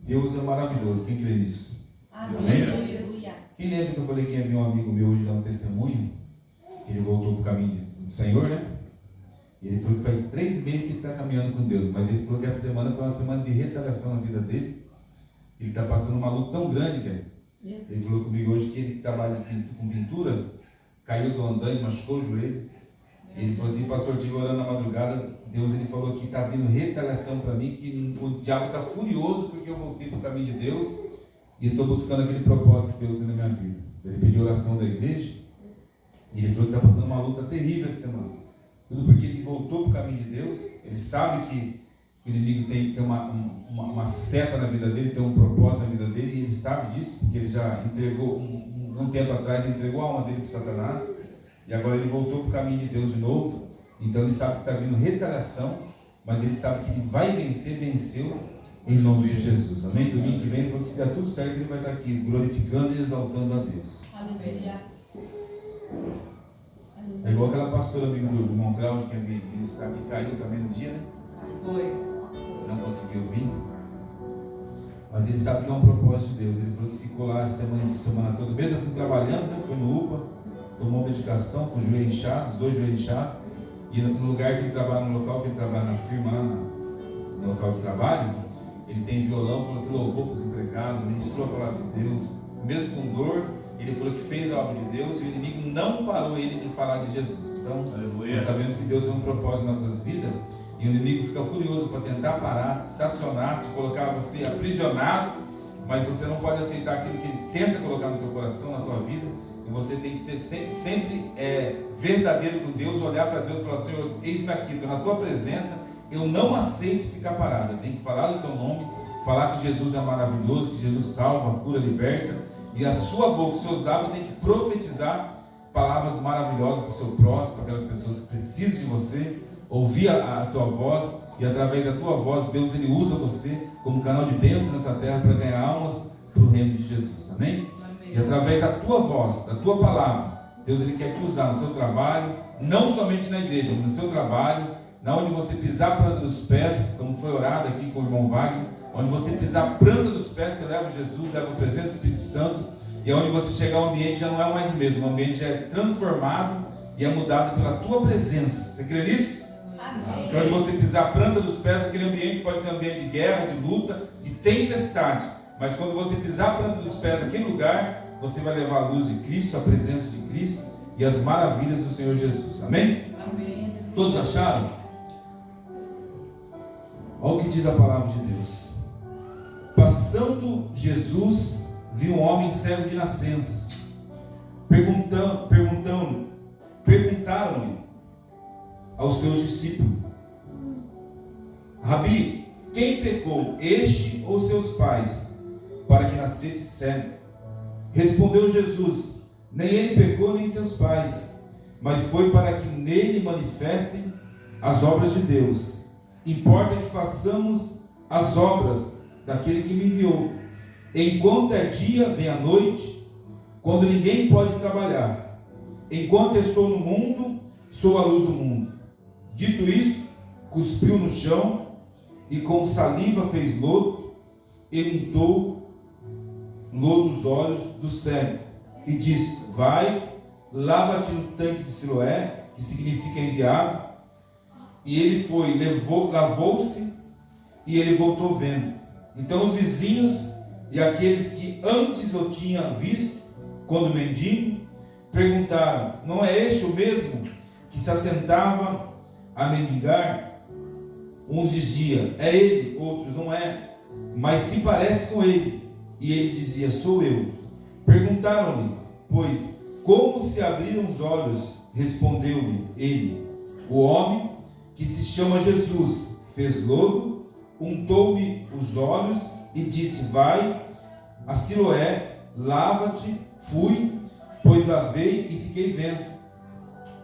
Deus é maravilhoso. Quem crê nisso? Amém. Quem lembra que eu falei que ia vir um amigo meu hoje dar um testemunho? Ele voltou para o caminho do Senhor, né? Ele falou que faz 3 meses que ele está caminhando com Deus, mas ele falou que essa semana foi uma semana de retaliação na vida dele. Ele está passando uma luta tão grande, velho. Ele falou comigo hoje que ele trabalha com pintura, caiu do andaime, machucou o joelho. Ele falou assim: pastor, eu estive orando na madrugada, Deus, ele falou que está vindo retaliação para mim, que o diabo está furioso porque eu voltei para o caminho de Deus e estou buscando aquele propósito que Deus tem na minha vida. Ele pediu oração da igreja e ele falou que está passando uma luta terrível essa semana. Tudo porque ele voltou para o caminho de Deus. Ele sabe que o inimigo tem uma seta na vida dele, tem um propósito na vida dele, e ele sabe disso, porque ele já entregou, um tempo atrás, ele entregou a alma dele para Satanás, e agora ele voltou para o caminho de Deus de novo. Então ele sabe que está vindo retaliação, mas ele sabe que ele vai vencer, venceu, em nome de Jesus. Amém? Domingo que vem, porque se der tudo certo, ele vai estar aqui glorificando e exaltando a Deus. Aleluia. É igual aquela pastora amiga do irmão Cláudio, que ele está aqui, caiu também no dia, né? Foi. Não conseguiu vir. Mas ele sabe que é um propósito de Deus. Ele falou que ficou lá a semana toda, mesmo assim trabalhando, né? Foi no UPA, tomou medicação com o joelho inchado, os 2 joelhos inchados. E no lugar que ele trabalha, no local que ele trabalha na firma, lá no local de trabalho, ele tem violão, falou que louvou para os empregados, ministrou a palavra de Deus, mesmo com dor. Ele falou que fez a obra de Deus e o inimigo não parou ele de falar de Jesus. Então, nós sabemos que Deus tem um propósito em nossas vidas, e o inimigo fica furioso para tentar parar, estacionar, te colocar você aprisionado, mas você não pode aceitar aquilo que ele tenta colocar no teu coração, na tua vida, e você tem que ser sempre verdadeiro com Deus, olhar para Deus e falar: Senhor, eis-me aqui, estou na tua presença, eu não aceito ficar parado, eu tenho que falar do teu nome, falar que Jesus é maravilhoso, que Jesus salva, cura, liberta, e a sua boca, os seus lábios tem que profetizar palavras maravilhosas para o seu próximo, para aquelas pessoas que precisam de você, ouvir a tua voz, e através da tua voz, Deus ele usa você como canal de bênção nessa terra para ganhar almas para o reino de Jesus. Amém? Amém. E através da tua voz, da tua palavra, Deus ele quer te usar no seu trabalho, não somente na igreja, mas no seu trabalho, na onde você pisar a planta dos pés, como foi orado aqui com o irmão Wagner, onde você pisar a planta dos pés, você leva Jesus, leva a presença do Espírito Santo, e onde você chegar, o ambiente já não é mais o mesmo, o ambiente já é transformado e é mudado pela tua presença. Você crê nisso? Amém. Porque onde você pisar a planta dos pés, aquele ambiente pode ser um ambiente de guerra, de luta, de tempestade, mas quando você pisar a planta dos pés naquele lugar, você vai levar a luz de Cristo, a presença de Cristo e as maravilhas do Senhor Jesus. Amém? Amém. Todos acharam? Olha o que diz a palavra de Deus. Passando Jesus, viu um homem cego de nascença. Perguntaram-lhe aos seus discípulos: Rabi, quem pecou, este ou seus pais, para que nascesse cego? Respondeu Jesus: nem ele pecou, nem seus pais, mas foi para que nele manifestem as obras de Deus. Importa que façamos as obras daquele que me enviou. Enquanto é dia, vem a noite, quando ninguém pode trabalhar. Enquanto estou no mundo, sou a luz do mundo. Dito isto, cuspiu no chão e com saliva fez lodo e untou lodo nos olhos do cego e disse: vai, lava-te no tanque de Siloé, que significa enviado. E ele foi, lavou-se e ele voltou vendo. Então os vizinhos e aqueles que antes o tinham visto quando mendigo perguntaram: não é este o mesmo que se assentava a mendigar? Uns diziam: é ele, outros: não é, mas se parece com ele. E ele dizia: sou eu. Perguntaram-lhe, pois, como se abriram os olhos? Respondeu-lhe ele: o homem que se chama Jesus fez lodo, untou-me os olhos e disse: vai a Siloé, lava-te. Fui, pois lavei e fiquei vendo.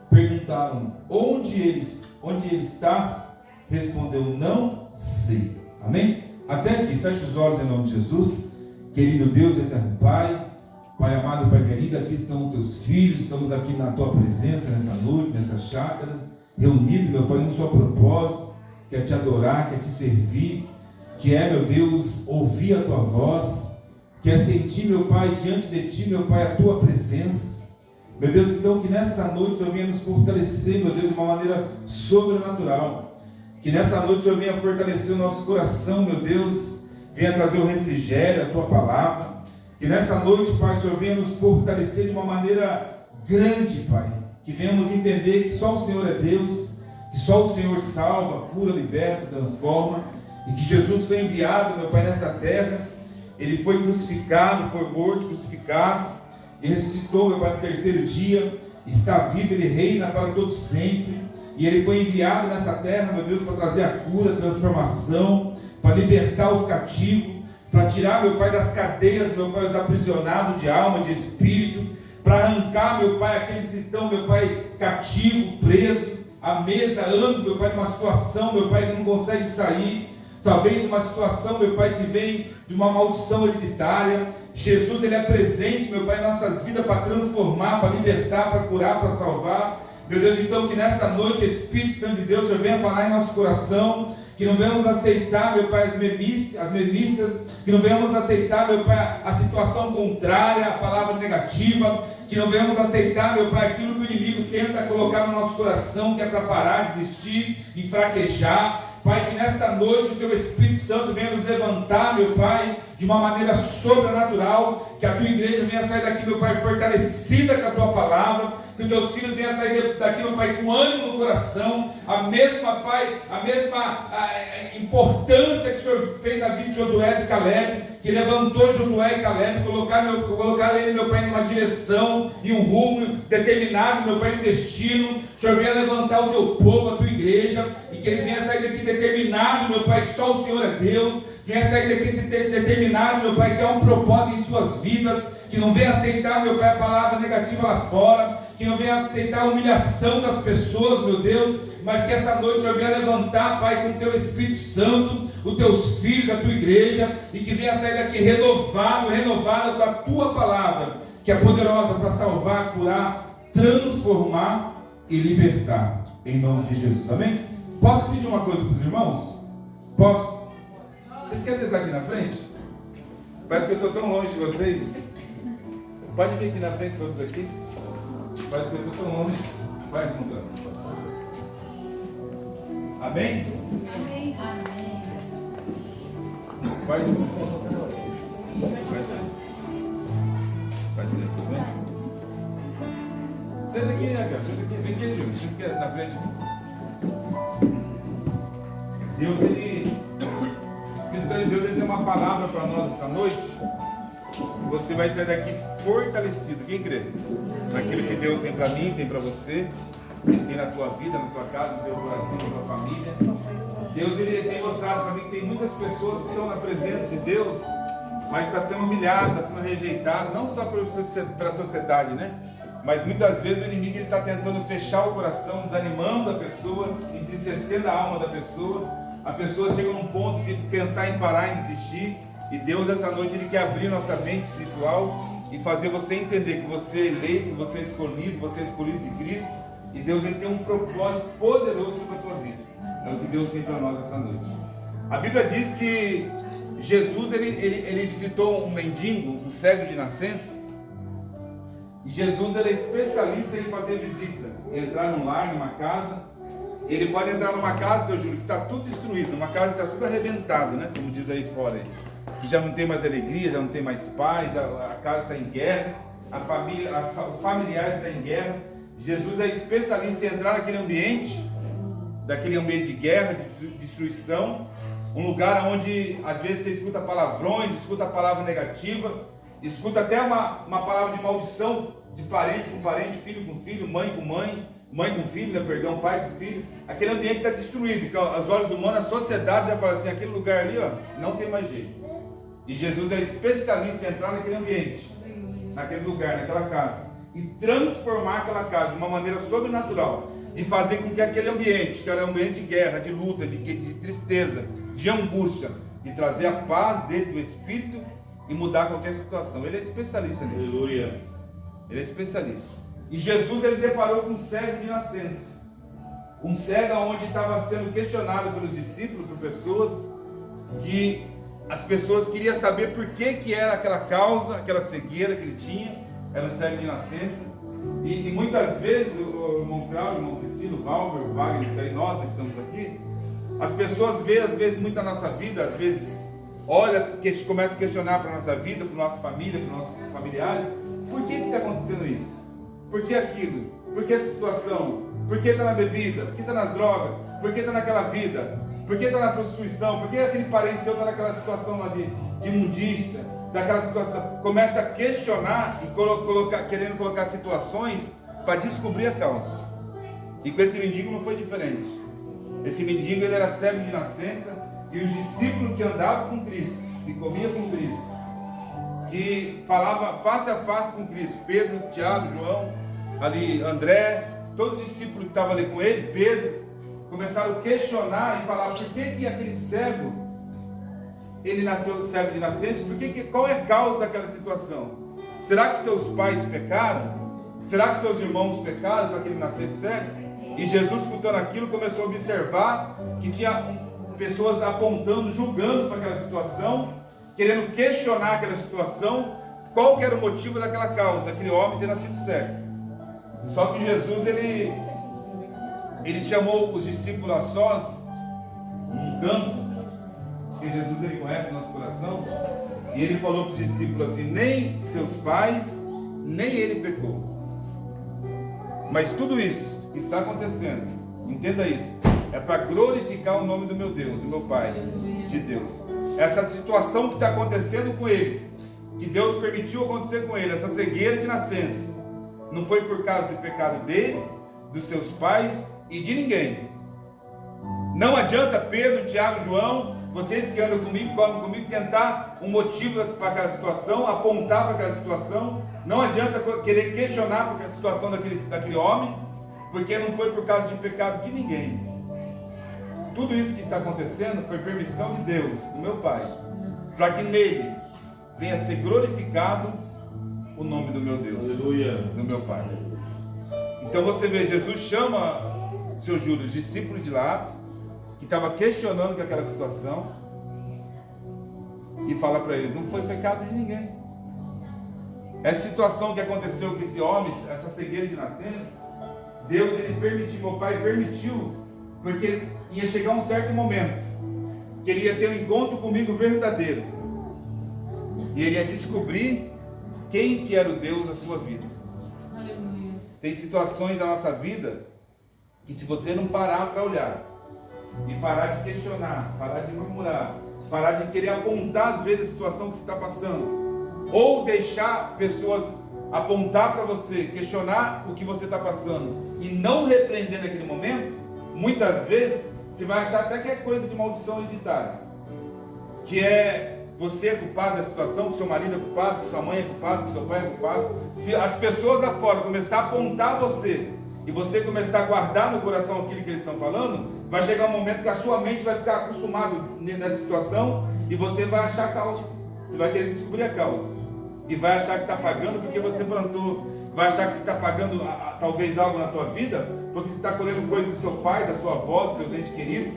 Perguntaram: onde ele está? Respondeu: não sei. Amém? Até aqui, feche os olhos em nome de Jesus. Querido Deus, eterno Pai, Pai amado, Pai querido, aqui estão teus filhos, estamos aqui na tua presença nessa noite, nessa chácara, reunidos, meu Pai, um só propósito, que é te adorar, que é te servir, que é, meu Deus, ouvir a tua voz, que é sentir, meu Pai, diante de ti, meu Pai, a tua presença. Meu Deus, então que nesta noite o Senhor venha nos fortalecer, meu Deus, de uma maneira sobrenatural. Que nessa noite o Senhor venha fortalecer o nosso coração, meu Deus, venha trazer o refrigério, a tua palavra. Que nessa noite, Pai, o Senhor venha nos fortalecer de uma maneira grande, Pai. Que venhamos entender que só o Senhor é Deus, que só o Senhor salva, cura, liberta, transforma. E que Jesus foi enviado, meu Pai, nessa terra. Ele foi crucificado, foi morto, crucificado, e ressuscitou, meu Pai, no terceiro dia. Está vivo, Ele reina para todo sempre. E Ele foi enviado nessa terra, meu Deus, para trazer a cura, a transformação, para libertar os cativos, para tirar, meu Pai, das cadeias, meu Pai, os aprisionados de alma, de espírito, para arrancar, meu Pai, aqueles que estão, meu Pai, cativos, presos, à mesa, anos, meu Pai, numa situação, meu Pai, que não consegue sair, talvez uma situação, meu Pai, que vem de uma maldição hereditária. Jesus, Ele é presente, meu Pai, em nossas vidas, para transformar, para libertar, para curar, para salvar. Meu Deus, então que nessa noite, Espírito Santo de Deus, eu venha falar em nosso coração, que não venhamos aceitar, meu Pai, as memícias, que não venhamos aceitar, meu Pai, a situação contrária, a palavra negativa, que não venhamos aceitar, meu Pai, aquilo que o inimigo tenta colocar no nosso coração, que é para parar, desistir, enfraquejar. Pai, que nesta noite o Teu Espírito Santo venha nos levantar, meu Pai, de uma maneira sobrenatural, que a Tua igreja venha sair daqui, meu Pai, fortalecida com a Tua palavra, que os Teus filhos venham sair daqui, meu Pai, com ânimo no coração, a mesma, Pai, a mesma importância que o Senhor fez na vida de Josué e de Caleb, que levantou Josué e Caleb, colocar ele, meu Pai, numa direção e um rumo determinado, meu Pai, um destino. O Senhor venha levantar o Teu povo, a Tua igreja, e que eles venham sair daqui determinado, meu Pai, que só o Senhor é Deus, venha sair daqui determinado, meu Pai, que há um propósito em suas vidas, que não venha aceitar, meu Pai, a palavra negativa lá fora, que não venha aceitar a humilhação das pessoas, meu Deus, mas que essa noite eu venha levantar, Pai, com o Teu Espírito Santo, os Teus filhos, a Tua igreja, e que venha sair daqui renovado com a Tua palavra, que é poderosa para salvar, curar, transformar e libertar, em nome de Jesus, amém? Posso pedir uma coisa para os irmãos? Posso? Vocês querem sentar aqui na frente? Parece que eu estou tão longe de vocês. Pode vir aqui na frente, todos aqui. Parece que eu estou tão longe. Vai, irmão. Amém? Amém. Vai, irmão. Vai ser, tudo bem? Senta aqui, né, cara? Senta aqui. Vem aqui, Júlio. Senta aqui na frente. Deus, Ele... O Espírito Santo de Deus, Ele tem uma palavra para nós essa noite. Você vai sair daqui fortalecido. Quem crê? Naquilo que Deus tem para mim, tem para você, tem na tua vida, na tua casa, no teu coração, na tua família. Deus, Ele tem mostrado para mim que tem muitas pessoas que estão na presença de Deus, mas está sendo humilhado, está sendo rejeitado, não só pela sociedade, né? Mas muitas vezes o inimigo está tentando fechar o coração, desanimando a pessoa, entristecendo a alma da pessoa. A pessoa chega num ponto de pensar em parar, em desistir. E Deus, essa noite, Ele quer abrir nossa mente espiritual e fazer você entender que você é eleito, que você é escolhido de Cristo. E Deus, Ele tem um propósito poderoso para a tua vida. É o que Deus tem para nós essa noite. A Bíblia diz que Jesus, ele visitou um mendigo, um cego de nascença. E Jesus, Ele é especialista em fazer visita. Entrar num lar, numa casa. Ele pode entrar numa casa, seu Júlio, que está tudo destruído, numa casa que está tudo arrebentado, né? Como diz aí fora aí. Que já não tem mais alegria, já não tem mais paz, a casa está em guerra, a família, os familiares estão em guerra. Jesus é especialista em entrar naquele ambiente de guerra, de destruição, um lugar onde às vezes você escuta palavrões, escuta a palavra negativa, escuta até uma palavra de maldição de parente com parente, filho com filho, mãe com mãe, mãe com filho, né, perdão, pai com filho. Aquele ambiente está destruído, que aos olhos humanos, a sociedade já fala assim, aquele lugar ali, ó, não tem mais jeito. E Jesus é especialista em entrar naquele ambiente, naquele lugar, naquela casa. e transformar aquela casa de uma maneira sobrenatural, de fazer com que aquele ambiente, que era um ambiente de guerra, de luta, de tristeza, de angústia, de trazer a paz dentro do Espírito e mudar qualquer situação. Ele é especialista nisso. Aleluia. Ele é especialista. E Jesus, ele deparou com um cego de nascença. Um cego onde estava sendo questionado pelos discípulos, por pessoas, que as pessoas queriam saber por que era aquela causa, aquela cegueira que ele tinha. Era um cego de nascença. E muitas vezes, o irmão Cláudio, o irmão Priscilo, o Valber, o Wagner, e nós que estamos aqui, as pessoas veem às vezes muito a nossa vida, às vezes olha, começa a questionar para a nossa vida, para a nossa família, para os nossos familiares, por que está acontecendo isso? Por que aquilo? Por que essa situação? Por que está na bebida? Por que está nas drogas? Por que está naquela vida? Por que está na prostituição? Por que aquele parente seu está naquela situação lá de imundícia? Daquela situação, começa a questionar e querendo colocar situações para descobrir a causa. E com esse mendigo não foi diferente. Esse mendigo, ele era cego de nascença, e os discípulos que andavam com Cristo, que comiam com Cristo, que falavam face a face com Cristo, Pedro, Tiago, João, ali André, todos os discípulos que estavam ali com ele, Pedro, começaram a questionar e falar por que aquele cego, ele nasceu cego de nascença, qual é a causa daquela situação? Será que seus pais pecaram? Será que seus irmãos pecaram para que ele nascesse cego? E Jesus, escutando aquilo, começou a observar que tinha pessoas apontando, julgando para aquela situação, querendo questionar aquela situação, qual que era o motivo daquela causa, daquele homem ter nascido cego. Só que Jesus, ele chamou os discípulos a sós, num canto, que Jesus, ele conhece o nosso coração, e ele falou para os discípulos assim: nem seus pais, nem ele pecou. Mas tudo isso que está acontecendo, entenda isso, é para glorificar o nome do meu Deus, do meu Pai, de Deus. Essa situação que está acontecendo com ele, que Deus permitiu acontecer com ele, essa cegueira de nascença, não foi por causa do pecado dele, dos seus pais e de ninguém. Não adianta Pedro, Tiago, João, vocês que andam comigo, comem comigo, tentar um motivo para aquela situação, apontar para aquela situação. Não adianta querer questionar a situação daquele homem, porque não foi por causa de pecado de ninguém. Tudo isso que está acontecendo foi permissão de Deus, do meu Pai, para que nele venha a ser glorificado o nome do meu Deus, aleluia, do meu Pai. Então você vê, Jesus chama, seu Júlio, os discípulos de lá, que estava questionando com aquela situação, e fala para eles: não foi pecado de ninguém. Essa situação que aconteceu com esse homem, essa cegueira de nascença, Deus, ele permitiu, meu Pai permitiu, porque ia chegar um certo momento que ele ia ter um encontro comigo verdadeiro, e ele ia descobrir quem que era o Deus da sua vida. Aleluia. Tem situações da nossa vida que, se você não parar para olhar e parar de questionar, parar de murmurar, parar de querer apontar às vezes a situação que você está passando, ou deixar pessoas apontar para você, questionar o que você está passando e não repreender naquele momento, muitas vezes você vai achar até que é coisa de maldição hereditária, que é você é culpado da situação, que seu marido é culpado, que sua mãe é culpada, que seu pai é culpado. Se as pessoas lá fora começar a apontar você e você começar a guardar no coração aquilo que eles estão falando, vai chegar um momento que a sua mente vai ficar acostumada nessa situação e você vai achar a causa. Você vai querer descobrir a causa e vai achar que está pagando porque você plantou, vai achar que você está pagando talvez algo na tua vida porque você está colhendo coisas do seu pai, da sua avó, dos seus entes queridos.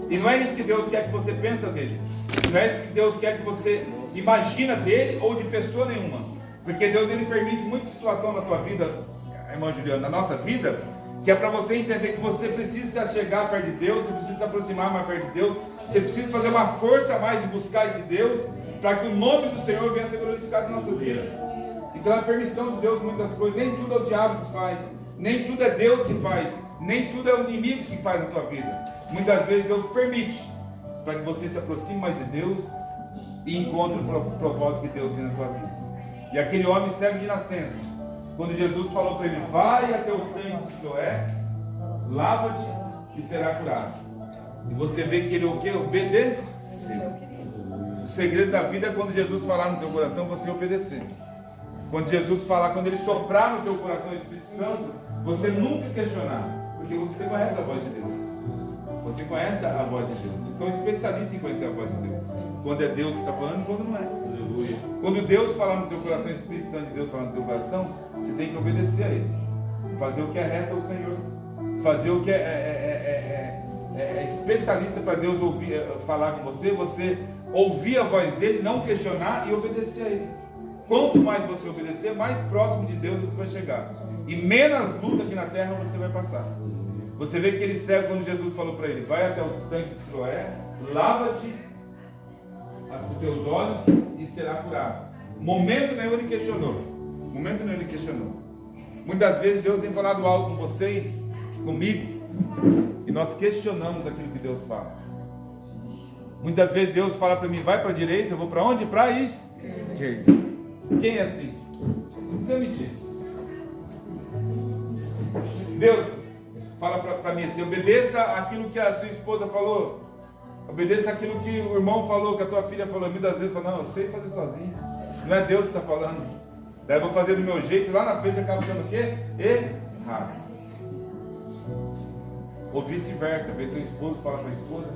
E não é isso que Deus quer que você pense dele. Não é isso que Deus quer que você imagina dele ou de pessoa nenhuma. Porque Deus, ele permite muita situação na tua vida, irmã Juliana, na nossa vida, que é para você entender que você precisa se chegar perto de Deus, você precisa se aproximar mais perto de Deus, você precisa fazer uma força a mais de buscar esse Deus, para que o nome do Senhor venha a ser glorificado em nossas vidas. Então é a permissão de Deus muitas coisas, nem tudo é o diabo que faz, nem tudo é Deus que faz, nem tudo é o inimigo que faz na tua vida. Muitas vezes Deus permite, para que você se aproxime mais de Deus e encontre o propósito que Deus tem na tua vida. E aquele homem cego de nascença, quando Jesus falou para ele: vai até o tanque de Siloé, lava-te e será curado. E você vê que ele o que? Obedeceu. O segredo da vida é quando Jesus falar no teu coração, você obedecer. Quando Jesus falar, quando ele soprar no teu coração o Espírito Santo, você nunca questionar, porque você conhece a voz de Deus. Você conhece a voz de Deus. Vocês são especialistas em conhecer a voz de Deus. Quando é Deus que está falando e quando não é. Aleluia. Quando Deus falar no teu coração, o Espírito Santo de Deus falar no teu coração, você tem que obedecer a Ele. Fazer o que é reto ao Senhor. Fazer o que é especialista para Deus ouvir, falar com você. Você ouvir a voz dele, não questionar e obedecer a Ele. Quanto mais você obedecer, mais próximo de Deus você vai chegar. E menos luta aqui na terra você vai passar. Você vê que aquele cego, quando Jesus falou para ele, vai até o tanque de Siloé, lava-te os teus olhos e será curado. Momento nenhum ele questionou. Momento nenhum ele questionou. Muitas vezes Deus tem falado algo com vocês, comigo, e nós questionamos aquilo que Deus fala. Muitas vezes Deus fala para mim, vai para a direita, eu vou para onde? Para a esquerda. Quem é assim? Não precisa mentir. Deus fala para mim assim, obedeça aquilo que a sua esposa falou. Obedeça aquilo que o irmão falou, que a tua filha falou. Muitas vezes eu falo, não, eu sei fazer sozinho. Não é Deus que está falando. Daí eu vou fazer do meu jeito, lá na frente acaba sendo o quê? Errado. Ou vice-versa. Às vezes o esposo fala para a esposa,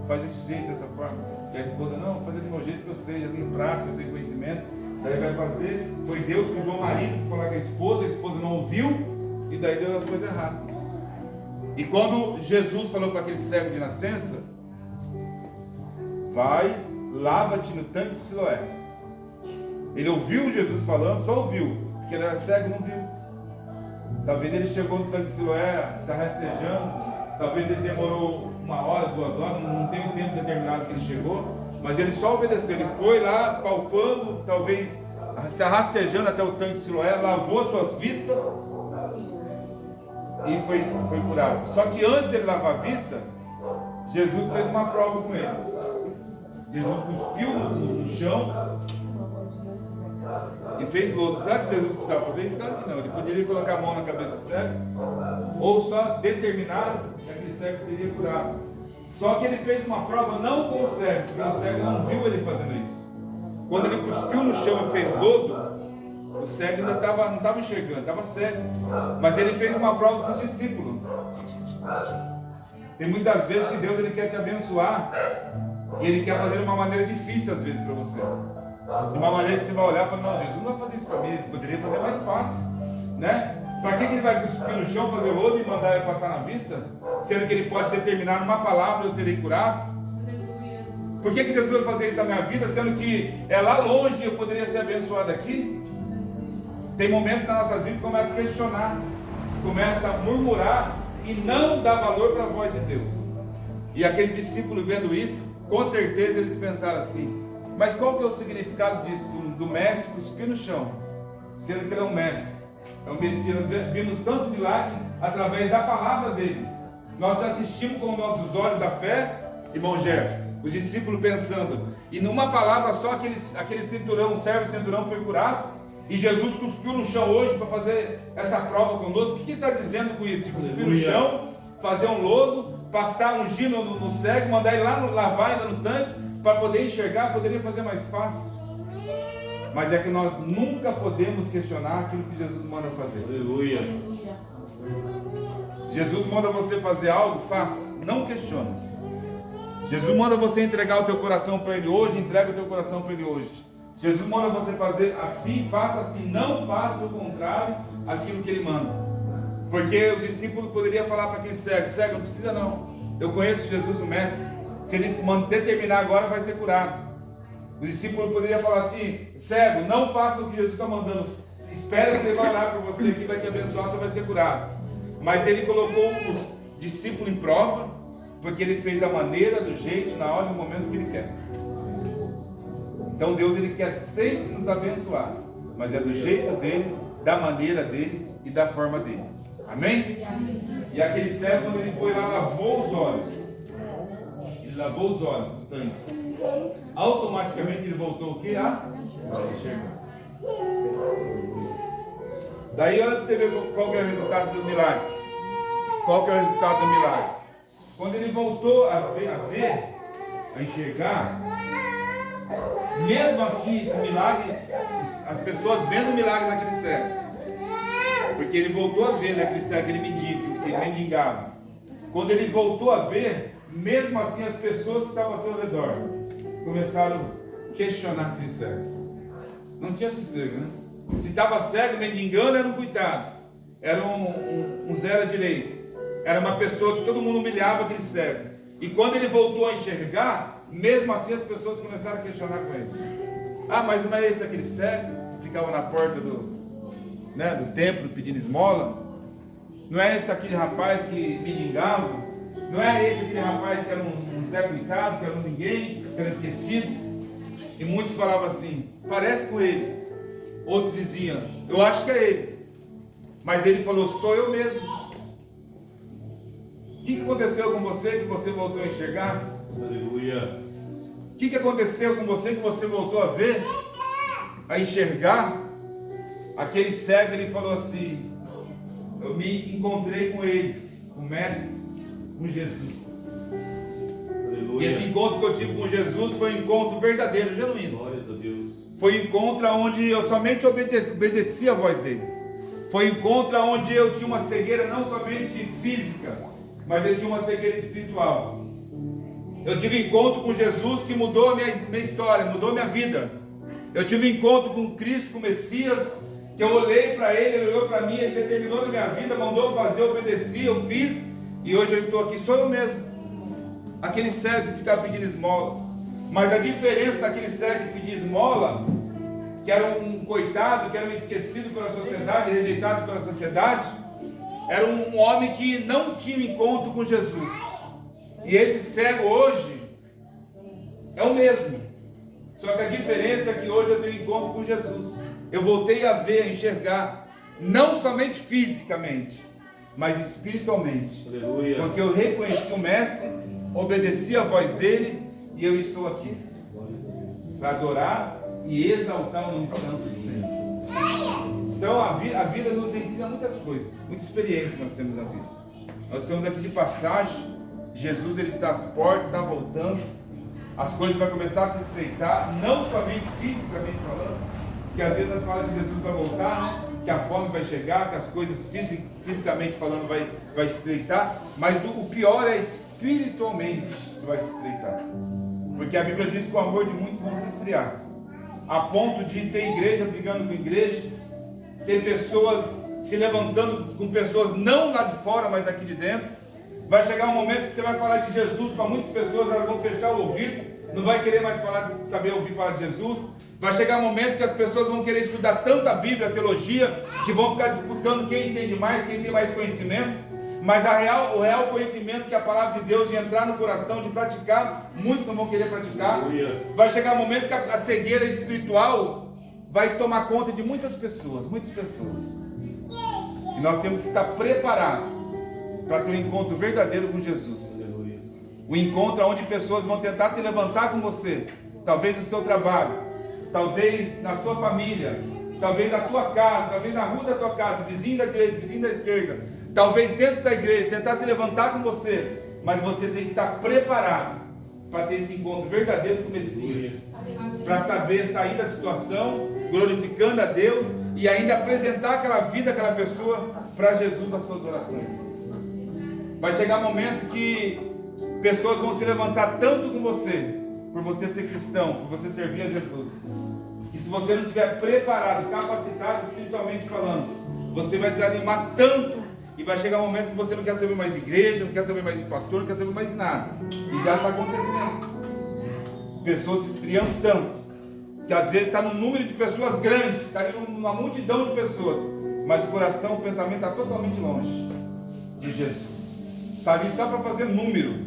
faz desse jeito, dessa forma. E a esposa, não, vou fazer do meu jeito que eu sei, eu tenho prática, eu tenho conhecimento. Daí vai fazer, foi Deus que usou o marido para falar com a esposa não ouviu, e daí deu as coisas erradas. E quando Jesus falou para aquele cego de nascença, vai, lava-te no tanque de Siloé. Ele ouviu Jesus falando, só ouviu, porque ele era cego, não viu. Talvez ele chegou no tanque de Siloé se rastejando, talvez ele demorou 1 hora, 2 horas, não tem um tempo determinado que ele chegou, mas ele só obedeceu. Ele foi lá palpando, talvez se rastejando até o tanque de Siloé, lavou suas vistas e foi curado. Só que antes de ele lavar a vista, Jesus fez uma prova com ele. Jesus cuspiu no chão e fez lodo. Será que Jesus precisava fazer isso? Claro que não. Ele poderia colocar a mão na cabeça do cego, ou só determinar que aquele cego seria curado. Só que ele fez uma prova não com o cego, porque o cego não viu ele fazendo isso. Quando ele cuspiu no chão e fez lodo, o cego ainda não estava enxergando, estava cego. Mas ele fez uma prova com os discípulos. Tem muitas vezes que Deus ele quer te abençoar e ele quer fazer de uma maneira difícil às vezes para você. De uma maneira que você vai olhar e falar, não, Jesus não vai fazer isso para mim, ele poderia fazer mais fácil, né? Para que ele vai cuspir no chão, fazer lodo e mandar ele passar na vista? Sendo que ele pode determinar numa palavra, eu serei curado. Por que Jesus vai fazer isso na minha vida, sendo que é lá longe e eu poderia ser abençoado aqui? Tem momentos na nossa vida que começa a questionar, começa a murmurar e não dá valor para a voz de Deus. E aqueles discípulos vendo isso, com certeza eles pensaram assim, mas qual que é o significado disso, do mestre cuspir no chão, sendo que ele é um mestre, é um Messias? Nós vimos tanto milagre através da palavra dele. Nós assistimos com os nossos olhos da fé, irmão Jefferson, os discípulos pensando, e numa palavra só aquele cinturão, o servo cinturão foi curado, e Jesus cuspiu no chão hoje para fazer essa prova conosco. O que ele está dizendo com isso? De cuspir no chão, fazer um lodo, passar um gino no cego, mandar ele lá lavar ainda no tanque, para poder enxergar, poderia fazer mais fácil. Mas é que nós nunca podemos questionar aquilo que Jesus manda fazer. Aleluia. Jesus manda você fazer algo, faz, não questione. Jesus manda você entregar o teu coração para Ele hoje, entrega o teu coração para Ele hoje. Jesus manda você fazer assim, faça assim, não faça o contrário aquilo que Ele manda. Porque os discípulos poderiam falar para aquele cego, cego, não precisa não, eu conheço Jesus o Mestre, se Ele determinar agora vai ser curado. Os discípulos poderiam falar assim, cego, não faça o que Jesus está mandando, espera que Ele vai orar por você, que vai te abençoar, você vai ser curado. Mas Ele colocou os discípulos em prova, porque Ele fez da maneira, do jeito, na hora e no momento que Ele quer. Então Deus Ele quer sempre nos abençoar, mas é do jeito dEle, da maneira dEle e da forma dEle. Amém? E aquele cego, quando ele foi lá, lavou os olhos. Ele lavou os olhos do tanque. Automaticamente ele voltou o quê? A enxergar. Daí olha para você ver qual que é o resultado do milagre. Qual que é o resultado do milagre? Quando ele voltou a enxergar, mesmo assim o milagre, as pessoas vendo o milagre naquele cego. Porque ele voltou a ver naquele cego, aquele mendigo, que ele mendigava. Quando ele voltou a ver, mesmo assim as pessoas que estavam ao seu redor começaram a questionar aquele cego. Não tinha sossego, né? Se estava cego, mendigando, era um coitado. Era um zero à direita. Era uma pessoa que todo mundo humilhava aquele cego. E quando ele voltou a enxergar, mesmo assim as pessoas começaram a questionar com ele. Ah, mas não é esse aquele cego que ficava na porta do templo pedindo esmola? Não é esse aquele rapaz que mendigava? Não é esse aquele rapaz que era um Zé Coitado, que era um ninguém, que era esquecido? E muitos falavam assim, parece com ele. Outros diziam, eu acho que é ele. Mas ele falou, sou eu mesmo. O que aconteceu com você que você voltou a enxergar? Aleluia. O que aconteceu com você que você voltou a ver, a enxergar? Aquele cego, ele falou assim, eu me encontrei com ele, com o Mestre, com Jesus. Aleluia. E esse encontro que eu tive com Jesus foi um encontro verdadeiro, genuíno. Glórias a Deus. Foi um encontro onde eu somente obedeci a voz dele. Foi um encontro onde eu tinha uma cegueira não somente física, mas eu tinha uma cegueira espiritual. Eu tive um encontro com Jesus que mudou a minha história, mudou a minha vida. Eu tive um encontro com Cristo, com o Messias, que eu olhei para ele olhou para mim, ele determinou na minha vida, mandou fazer, eu obedeci, eu fiz, e hoje eu estou aqui, sou eu mesmo. Aquele cego que ficava pedindo esmola. Mas a diferença daquele cego que pedia esmola, que era um coitado, que era um esquecido pela sociedade, rejeitado pela sociedade, era um homem que não tinha encontro com Jesus. E esse cego hoje é o mesmo. Só que a diferença é que hoje eu tenho encontro com Jesus. Eu voltei a ver, a enxergar, não somente fisicamente, mas espiritualmente. Aleluia. Porque eu reconheci o Mestre, obedeci a voz dele e eu estou aqui para adorar e exaltar o nome santo do Senhor. Então a vida nos ensina muitas coisas, muita experiência nós temos na vida. Nós estamos aqui de passagem. Jesus ele está às portas, está voltando. As coisas vão começar a se estreitar, não somente fisicamente falando, que às vezes nós falamos que Jesus vai voltar, que a fome vai chegar, que as coisas fisicamente falando vai se estreitar, mas o pior é espiritualmente que vai se estreitar. Porque a Bíblia diz que o amor de muitos vão se esfriar, a ponto de ter igreja brigando com igreja, ter pessoas se levantando com pessoas não lá de fora, mas aqui de dentro. Vai chegar um momento que você vai falar de Jesus para muitas pessoas, elas vão fechar o ouvido, não vai querer mais saber ouvir falar de Jesus. Vai chegar um momento que as pessoas vão querer estudar tanto a Bíblia, a teologia, que vão ficar disputando quem entende mais, quem tem mais conhecimento. Mas o real conhecimento que a palavra de Deus de entrar no coração, de praticar, muitos não vão querer praticar. Vai chegar um momento que a cegueira espiritual vai tomar conta de muitas pessoas. E nós temos que estar preparados para ter um encontro verdadeiro com Jesus. O encontro onde pessoas vão tentar se levantar com você, talvez no seu trabalho, talvez na sua família, talvez na tua casa, talvez na rua da tua casa, vizinho da direita, vizinho da esquerda, talvez dentro da igreja, tentar se levantar com você, mas você tem que estar preparado para ter esse encontro verdadeiro com o Messias, para saber sair da situação, glorificando a Deus e ainda apresentar aquela vida, aquela pessoa para Jesus nas suas orações. Vai chegar um momento que pessoas vão se levantar tanto com você, por você ser cristão, por você servir a Jesus, que se você não estiver preparado, capacitado espiritualmente falando, você vai desanimar tanto e vai chegar um momento que você não quer saber mais de igreja, não quer saber mais de pastor, não quer saber mais de nada. E já está acontecendo. Pessoas se esfriando tanto, que às vezes está num número de pessoas grandes, está ali numa multidão de pessoas, mas o coração, o pensamento está totalmente longe de Jesus. Está ali só para fazer número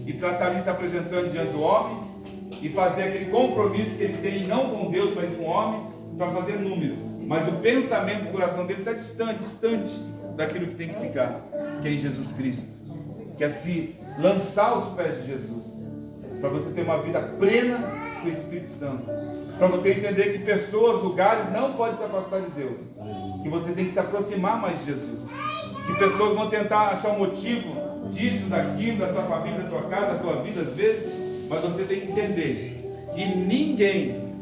e para estar ali se apresentando diante do homem e fazer aquele compromisso que ele tem, não com Deus, mas com o homem, para fazer número. Mas o pensamento do coração dele está distante daquilo que tem que ficar, que é em Jesus Cristo, que é se lançar aos pés de Jesus, para você ter uma vida plena com o Espírito Santo, para você entender que pessoas, lugares não podem te afastar de Deus, que você tem que se aproximar mais de Jesus, que pessoas vão tentar achar um motivo disso, daquilo, da sua família, da sua casa, da tua vida às vezes, mas você tem que entender que ninguém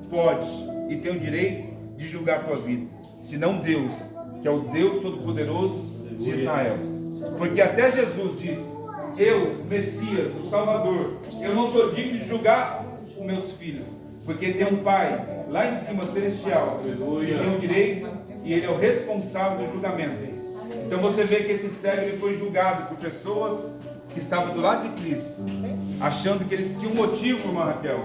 pode e tem o direito de julgar a tua vida, senão Deus, que é o Deus Todo-Poderoso de Israel. Porque até Jesus disse: eu, Messias, o Salvador, eu não sou digno de julgar os meus filhos, porque tem um Pai lá em cima, celestial, que tem o direito e ele é o responsável do julgamento. Então você vê que esse cego ele foi julgado por pessoas que estavam do lado de Cristo, achando que ele tinha um motivo, irmã Raquel,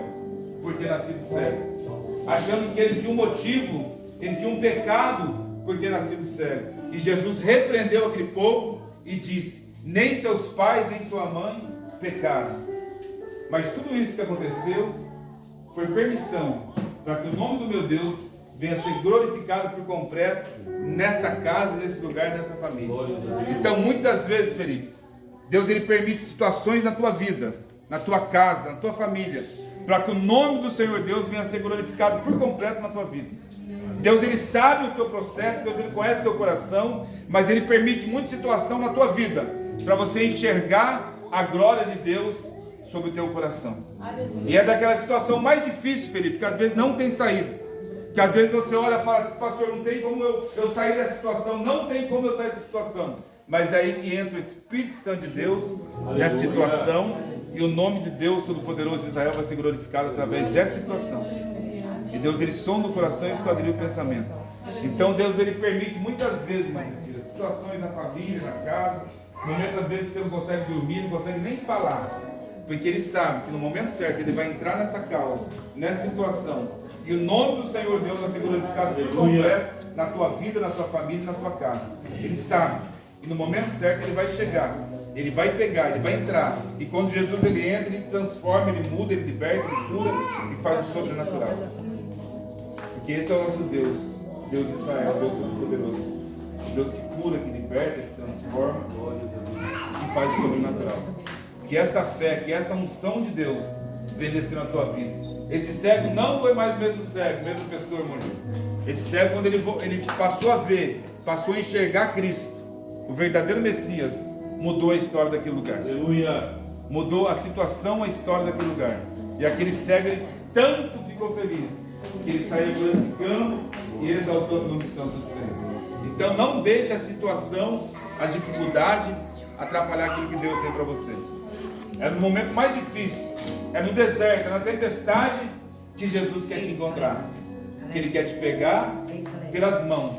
por ter nascido cego, achando que ele tinha um motivo, ele tinha um pecado por ter nascido cego. E Jesus repreendeu aquele povo e disse: nem seus pais nem sua mãe pecaram. Mas tudo isso que aconteceu foi permissão para que o nome do meu Deus venha a ser glorificado por completo nesta casa, nesse lugar, nessa família. Então muitas vezes, Felipe, Deus ele permite situações na tua vida, na tua casa, na tua família, para que o nome do Senhor Deus venha a ser glorificado por completo na tua vida. Deus ele sabe o teu processo, Deus ele conhece o teu coração, mas ele permite muita situação na tua vida para você enxergar a glória de Deus sobre o teu coração. E é daquela situação mais difícil, Felipe, que às vezes não tem saída, que às vezes você olha e fala assim: pastor, não tem como eu sair dessa situação, não tem como eu sair dessa situação. Mas é aí que entra o Espírito Santo de Deus nessa situação, e o nome de Deus Todo-Poderoso de Israel vai ser glorificado através dessa situação. E Deus ele sonda o coração e esquadrilha o pensamento. Então Deus ele permite muitas vezes, Priscila, situações na família, na casa, momentos às vezes que você não consegue dormir, não consegue nem falar, porque ele sabe que no momento certo ele vai entrar nessa causa, nessa situação, e o nome do Senhor Deus vai ser glorificado por completo na tua vida, na tua família, na tua casa. Ele sabe, e no momento certo ele vai chegar, ele vai pegar, ele vai entrar, e quando Jesus ele entra, ele transforma, ele muda, ele liberta, ele cura e faz o sobrenatural. Porque esse é o nosso Deus, Deus de Israel, Deus Todo-Poderoso, Deus que cura, que liberta, que transforma e faz o sobrenatural. Que essa fé, que essa unção de Deus venha descer na tua vida. Esse cego não foi mais o mesmo cego, mesma pessoa, irmão. Esse cego, quando ele passou a ver, passou a enxergar Cristo, o verdadeiro Messias, mudou a história daquele lugar. Aleluia. Mudou a situação, a história daquele lugar. E aquele cego, ele tanto ficou feliz, que ele saiu glorificando e exaltando o nome santo do Senhor. Então não deixe a situação, as dificuldades atrapalhar aquilo que Deus tem para você. É no momento mais difícil, é no deserto, é na tempestade que Jesus quer te encontrar. Que Ele quer te pegar pelas mãos,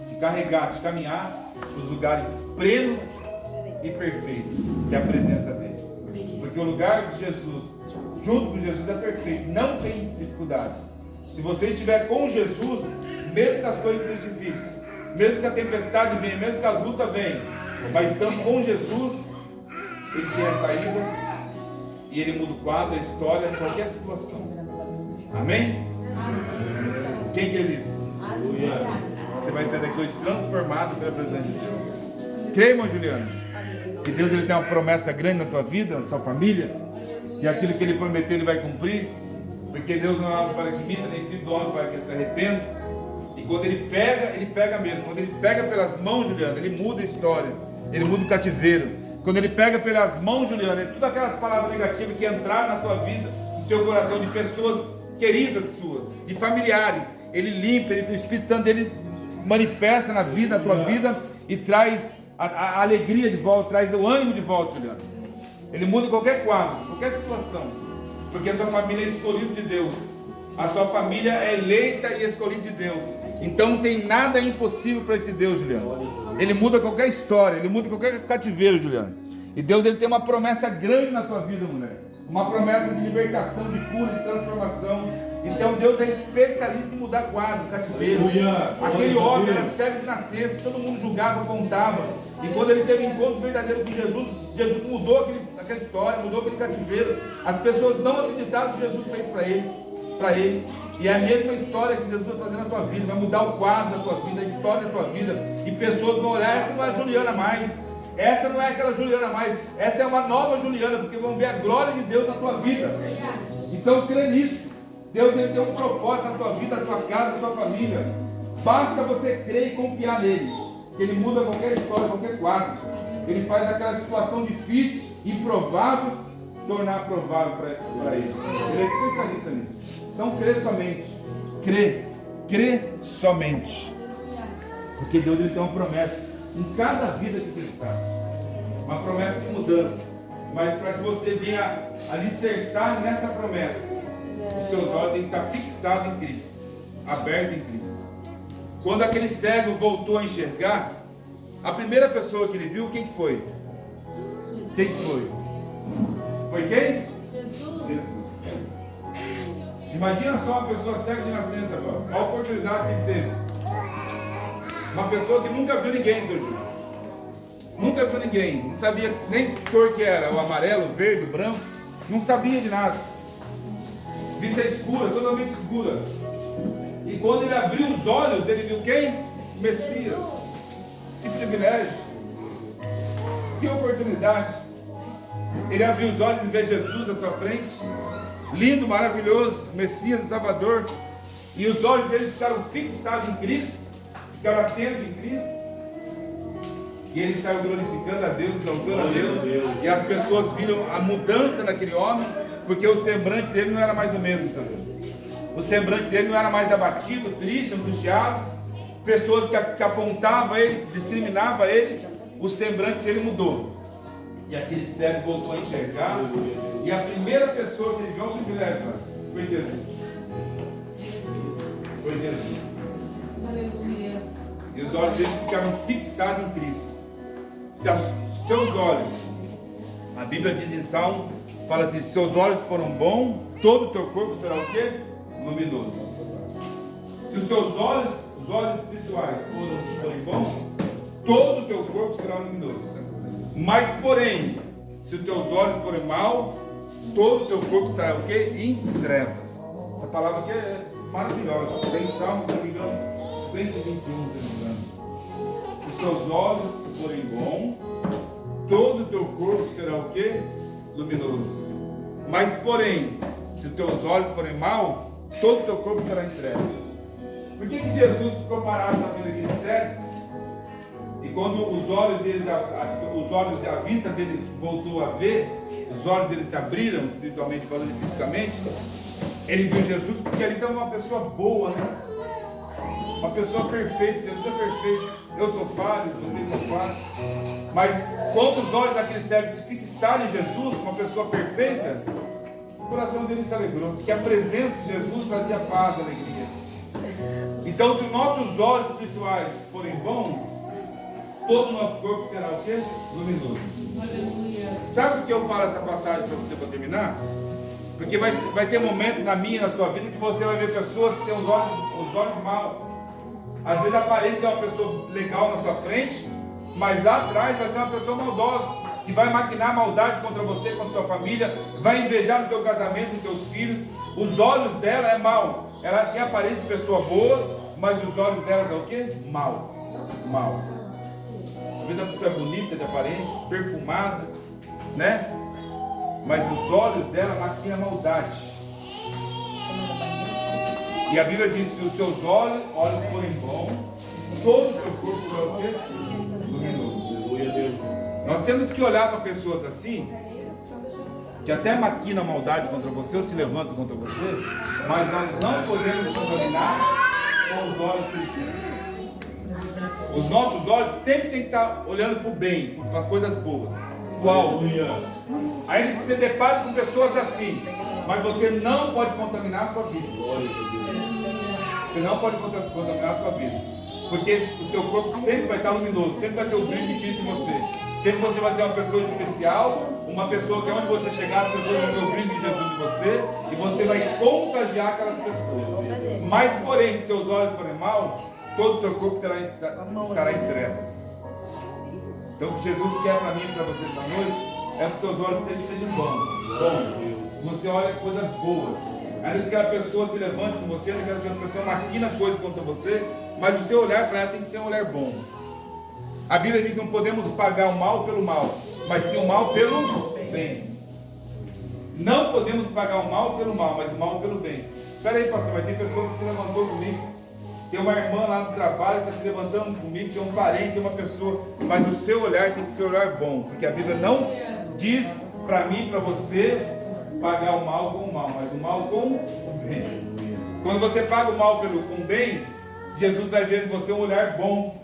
te carregar, te caminhar para os lugares plenos e perfeitos, que é a presença dEle. Porque o lugar de Jesus, junto com Jesus, é perfeito, não tem dificuldade. Se você estiver com Jesus, mesmo que as coisas sejam difíceis, mesmo que a tempestade venha, mesmo que as lutas venham, mas estando com Jesus, Ele tem a saída e Ele muda o quadro, a história, qualquer situação. Amém? Quem que Ele diz? Você vai sair daqui hoje transformado pela presença de Deus. Creia, irmão Juliano, que Deus ele tem uma promessa grande na tua vida, na sua família, e aquilo que Ele prometeu Ele vai cumprir. Porque Deus não é homem para que imita, nem filho do homem para que ele se arrependa. E quando Ele pega mesmo. Quando Ele pega pelas mãos, Juliano, Ele muda a história, Ele muda o cativeiro. Quando Ele pega pelas mãos, Juliano, todas aquelas palavras negativas que entraram na tua vida, no teu coração, de pessoas queridas suas, de familiares, Ele limpa, o Espírito Santo dele manifesta na vida, na tua vida, e traz a alegria de volta, traz o ânimo de volta, Juliano. Ele muda qualquer quadro, qualquer situação, porque a sua família é escolhida de Deus, a sua família é eleita e escolhida de Deus. Então não tem nada impossível para esse Deus, Juliano. Ele muda qualquer história, Ele muda qualquer cativeiro, Juliano. E Deus ele tem uma promessa grande na tua vida, mulher. Uma promessa de libertação, de cura, de transformação. Então Deus é especialista em mudar quadro, cativeiro. Aquele homem era cego de nascença, todo mundo julgava, apontava. E quando ele teve um encontro verdadeiro com Jesus, Jesus mudou aquela história, mudou aquele cativeiro. As pessoas não acreditaram que Jesus fez para ele. E é a mesma história que Jesus vai fazer na tua vida, vai mudar o quadro da tua vida, a história da tua vida. E pessoas vão olhar, essa não é a Juliana mais, essa não é aquela Juliana mais, essa é uma nova Juliana, porque vão ver a glória de Deus na tua vida. Então crê nisso. Deus ele tem um propósito na tua vida, na tua casa, na tua família. Basta você crer e confiar nele, que ele muda qualquer história, qualquer quadro. Ele faz aquela situação difícil, improvável, tornar provável para ele. Ele é especialista nisso. Então crê somente, crê crê somente. Porque Deus ele tem uma promessa em cada vida que você está. Uma promessa de mudança. Mas para que você venha alicerçar nessa promessa, os seus olhos têm que estar fixados em Cristo, abertos em Cristo. Quando aquele cego voltou a enxergar, a primeira pessoa que ele viu, quem que foi? Quem que foi? Foi quem? Jesus. Imagina só uma pessoa cega de nascença agora. Olha a oportunidade que ele teve. Uma pessoa que nunca viu ninguém, seu Júlio. Nunca viu ninguém. Não sabia nem que cor que era. O amarelo, o verde, o branco. Não sabia de nada. Vista escura, totalmente escura. E quando ele abriu os olhos, ele viu quem? O Messias. Que privilégio. Que oportunidade. Ele abriu os olhos e vê Jesus à sua frente. Lindo, maravilhoso, Messias, o Salvador. E os olhos dele ficaram fixados em Cristo. Ficaram atentos em Cristo. E ele saiu glorificando a Deus, louvando a Deus. E as pessoas viram a mudança naquele homem. Porque o semblante dele não era mais o mesmo, sabe? O semblante dele não era mais abatido, triste, angustiado. Pessoas que apontavam ele, discriminavam ele. O semblante dele mudou. E aquele cego voltou a enxergar. E a primeira pessoa que ele viu, foi Jesus. Foi Jesus. Aleluia. E os olhos dele ficaram fixados em Cristo. Se os seus olhos, a Bíblia diz em Salmo, fala assim: se seus olhos foram bons, todo o teu corpo será o quê? Luminoso. Se os seus olhos, os olhos espirituais forem bons, todo o teu corpo será luminoso. Mas porém, se os teus olhos forem maus, todo o teu corpo será o quê? Em trevas. Essa palavra aqui é maravilhosa. Tem Salmo, se não me engano, 121, se não me engano. Se os seus olhos forem bons, todo o teu corpo será o quê? Luminoso. Mas porém, se os teus olhos forem maus, todo o teu corpo será em trevas. Por que Jesus ficou parado na frente daquele cego? E quando os olhos deles, a vista dele voltou a ver, os olhos dele se abriram, espiritualmente falando, fisicamente, ele viu Jesus, porque ali estava uma pessoa boa, né? Uma pessoa perfeita. Jesus é perfeito. Eu sou falho, vocês são falhos. Mas quando os olhos daquele cego se fixaram em Jesus, uma pessoa perfeita, o coração dele se alegrou, porque a presença de Jesus trazia paz e alegria. Então, se os nossos olhos espirituais forem bons, todo o nosso corpo será o quê? Luminoso. Aleluia. Sabe por que eu falo essa passagem para você, para terminar? Porque vai ter momento na minha e na sua vida que você vai ver pessoas que têm os olhos maus. Às vezes aparece uma pessoa legal na sua frente, mas lá atrás vai ser uma pessoa maldosa, que vai maquinar maldade contra você, contra a tua família, vai invejar no teu casamento, nos teus filhos. Os olhos dela é mau. Ela tem aparência de pessoa boa, mas os olhos dela é o quê? Mal. Mal. Às vezes a pessoa é bonita de aparência, perfumada, né? Mas os olhos dela maquinam a maldade. E a Bíblia diz que os seus olhos forem bons, todo o teu corpo será o quê? Luminoso. Aleluia, Deus. Nós temos que olhar para pessoas assim, que até maquinam maldade contra você ou se levantam contra você, mas nós não podemos contaminar com os olhos cristãos. Os nossos olhos sempre tem que estar olhando para o bem, para as coisas boas, para o alto. Ainda que você depare com pessoas assim, mas você não pode contaminar a sua vista. Você não pode contaminar a sua vista, porque o teu corpo sempre vai estar luminoso, sempre vai ter o brilho de Cristo em você. Sempre você vai ser uma pessoa especial, uma pessoa que onde você chegar, as pessoas vão ter o brilho de Jesus em você, e você vai contagiar aquelas pessoas. Mas porém, se teus olhos forem maus, todo o teu corpo estará em trevas. Então o que Jesus quer para mim e para você essa noite é que os teus olhos sempre sejam bons. Você olha coisas boas. Ainda que aquela pessoa se levante com você, ainda que aquela pessoa maquina coisas contra você, mas o seu olhar para ela tem que ser um olhar bom. A Bíblia diz que não podemos pagar o mal pelo mal, mas sim o mal pelo bem. Não podemos pagar o mal pelo mal, mas o mal pelo bem. Espera aí, pastor, mas tem pessoas que se levantou comigo. Tem uma irmã lá no trabalho que está se levantando comigo, tem um parente, tem uma pessoa, mas o seu olhar tem que ser um olhar bom, porque a Bíblia não diz para mim, para você, pagar o mal com o mal, mas o mal com o bem. Quando você paga o mal com bem, Jesus vai ver em você um olhar bom.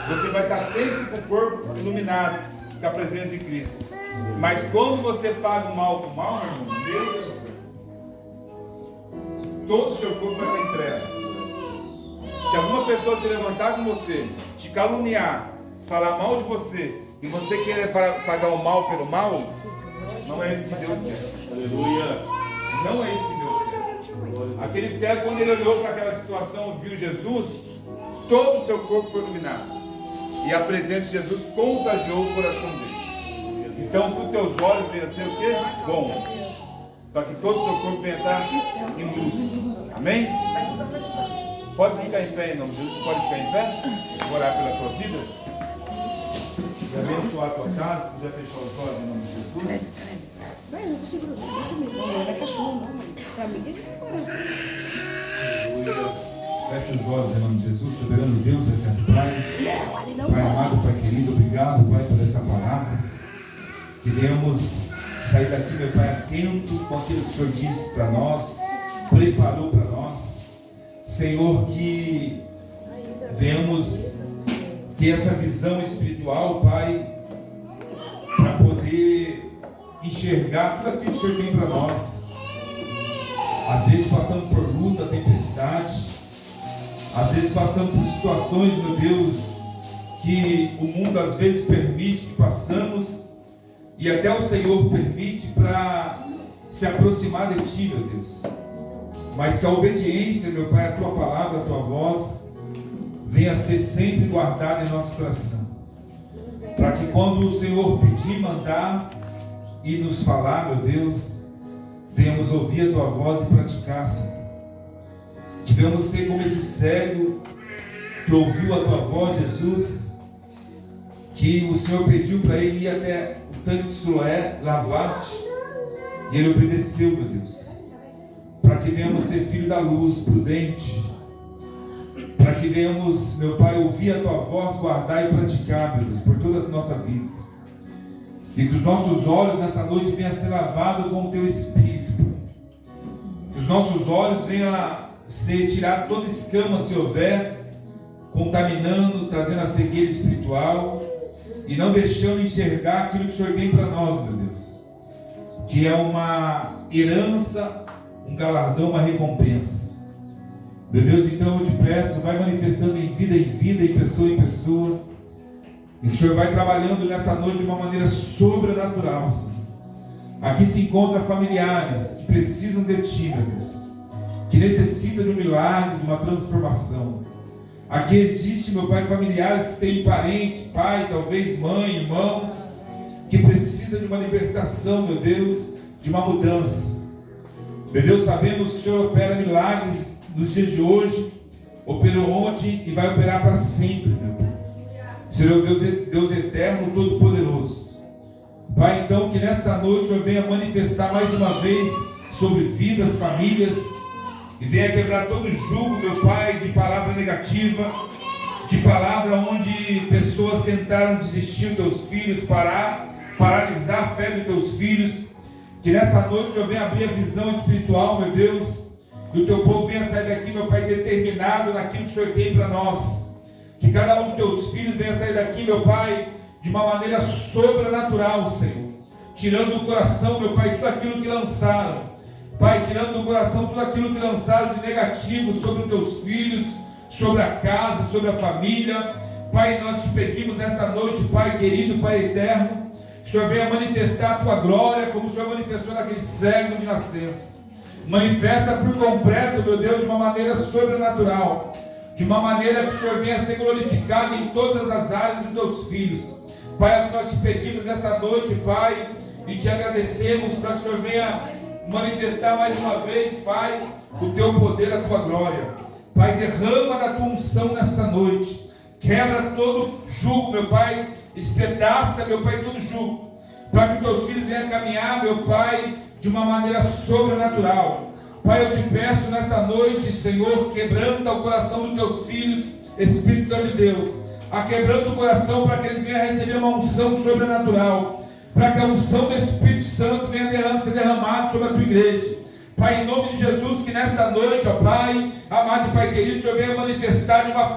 Você vai estar sempre com o corpo iluminado, com a presença de Cristo. Mas quando você paga o mal com o mal, meu irmão, Deus do céu, todo o teu corpo vai estar em trevas. Se alguma pessoa se levantar com você, te caluniar, falar mal de você, e você querer pagar o mal pelo mal, não é isso que Deus quer. Aleluia. Não é isso que Deus quer. Aquele cego, quando ele olhou para aquela situação, viu Jesus, todo o seu corpo foi iluminado. E a presença de Jesus contagiou o coração dele. Então, para os teus olhos venha ser o quê? Bom. Para que todo o seu corpo venha estar em luz. Amém? Pode ficar em pé em nome de Jesus. Você pode ficar em pé? Vou orar pela tua vida. E abençoar a tua casa. Se quiser fechar os olhos em nome de Jesus. Vai, não consigo, deixa eu me não é cachorro não, mãe. Pra mim que ele vai embora. Feche os olhos em nome de Jesus, soberano Deus, eterno Pai. Pai amado, Pai querido, obrigado, Pai, por essa palavra. Que venhamos sair daqui, meu Pai, atento com aquilo que o Senhor disse para nós, preparou para nós. Senhor, que venhamos ter essa visão espiritual, Pai, para poder enxergar tudo aquilo que o Senhor tem para nós. Às vezes passando por luta, tempestade, às vezes passando por situações, meu Deus, que o mundo às vezes permite que passamos, e até o Senhor permite para se aproximar de Ti, meu Deus. Mas que a obediência, meu Pai, a Tua palavra, a Tua voz, venha a ser sempre guardada em nosso coração. Para que quando o Senhor pedir, mandar e nos falar, meu Deus, venhamos ouvir a Tua voz e praticar, Senhor. Que venhamos ser como esse cego que ouviu a Tua voz, Jesus, que o Senhor pediu para ele ir até o tanque de Siloé, lavar-te, e ele obedeceu, meu Deus. Para que venhamos ser filho da luz, prudente, para que venhamos, meu Pai, ouvir a Tua voz, guardar e praticar, meu Deus, por toda a nossa vida. E que os nossos olhos nessa noite venham a ser lavados com o Teu Espírito, Pai. Que os nossos olhos venham a ser tirado toda escama, se houver, contaminando, trazendo a cegueira espiritual, e não deixando enxergar aquilo que o Senhor tem para nós, meu Deus, que é uma herança, um galardão, uma recompensa. Meu Deus, então eu te peço, vai manifestando em vida, em pessoa, e que o Senhor vai trabalhando nessa noite de uma maneira sobrenatural, Senhor. Aqui se encontram familiares que precisam de Ti, meu Deus, que necessitam de um milagre, de uma transformação. Aqui existe, meu Pai, familiares que têm parente, pai, talvez mãe, irmãos, que precisam de uma libertação, meu Deus, de uma mudança. Meu Deus, sabemos que o Senhor opera milagres nos dias de hoje, operou ontem e vai operar para sempre, meu Pai. Senhor Deus eterno, todo-poderoso. Pai, então, que nessa noite o Senhor venha manifestar mais uma vez sobre vidas, famílias, e venha quebrar todo jugo, meu Pai, de palavra negativa, de palavra onde pessoas tentaram desistir dos teus filhos, paralisar a fé dos teus filhos. Que nessa noite o Senhor venha abrir a visão espiritual, meu Deus, e o teu povo venha sair daqui, meu Pai, determinado naquilo que o Senhor tem para nós. Que cada um dos teus filhos venha sair daqui, meu Pai, de uma maneira sobrenatural, Senhor, tirando do coração, meu Pai, tudo aquilo que lançaram. Pai, tirando do coração tudo aquilo que lançaram de negativo sobre os teus filhos, sobre a casa, sobre a família. Pai, nós te pedimos nessa noite, Pai querido, Pai eterno, que o Senhor venha manifestar a Tua glória, como o Senhor manifestou naquele cego de nascença. Manifesta por completo, meu Deus, de uma maneira sobrenatural, de uma maneira que o Senhor venha ser glorificado em todas as áreas dos teus filhos. Pai, é o que nós te pedimos nessa noite, Pai, e te agradecemos para que o Senhor venha manifestar mais uma vez, Pai, o Teu poder, a Tua glória. Pai, derrama da Tua unção nessa noite, quebra todo jugo, meu Pai, espedaça, meu Pai, todo jugo, para que os Teus filhos venham caminhar, meu Pai, de uma maneira sobrenatural. Pai, eu te peço nessa noite, Senhor, quebranta o coração dos Teus filhos, Espírito Santo de Deus, quebrando o coração para que eles venham receber uma unção sobrenatural, para que a unção do Espírito Santo venha ser derramada sobre a Tua igreja, Pai, em nome de Jesus, que nessa noite, ó Pai, amado Pai querido, o Senhor venha manifestar de uma